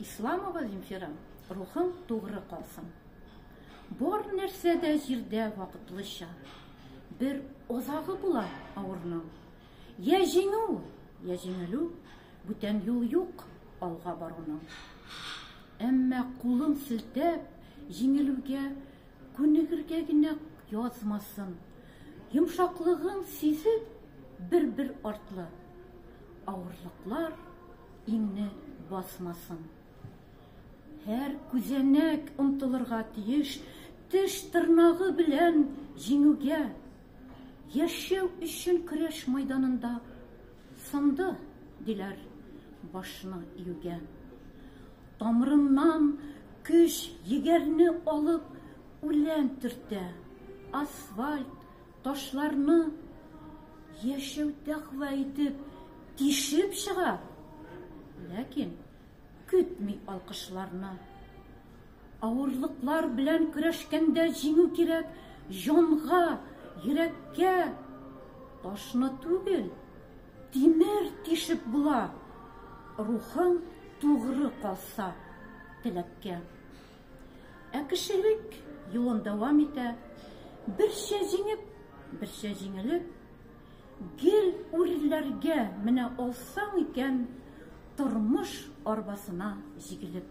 Исламова Земфира, рухың тугры калсын. Бар нәрсәдә җирдә вакытлыча. Бер озагы була авырның. Я җиңү, я җиңелү, бүтән юл юк алга баруның. Әмма кулын селтәп, җиңелүгә күнегергә генә язмасын. Йомшаклыгын сизеп, бер артлы. Авырлыклар иңне басмасын. Һәр күзәнәк омтылырга тиеш, теш тырнагы белән җиңүгә. Яшәү өчен көрәш майданында сынды, диләр башны июгә. Тамырыннан көч егәрне алып үлән төртә. Асфальт, ташларны яшәү тәкъва итеп тишеп чыга. Ләкин көтми алкышларны. Авырлыклар белән көрәшкәндә җиңү кирәк җанга, йөрәккә. Ташны түгел, тимер тишеп була. Рухың тугры калса теләккә. Ә кешелек юлын дәвам итә. Берчә җиңеп, берчә җиңелеп, гел үрләргә менә алсаң икән, тормыш арбасына җигелеп.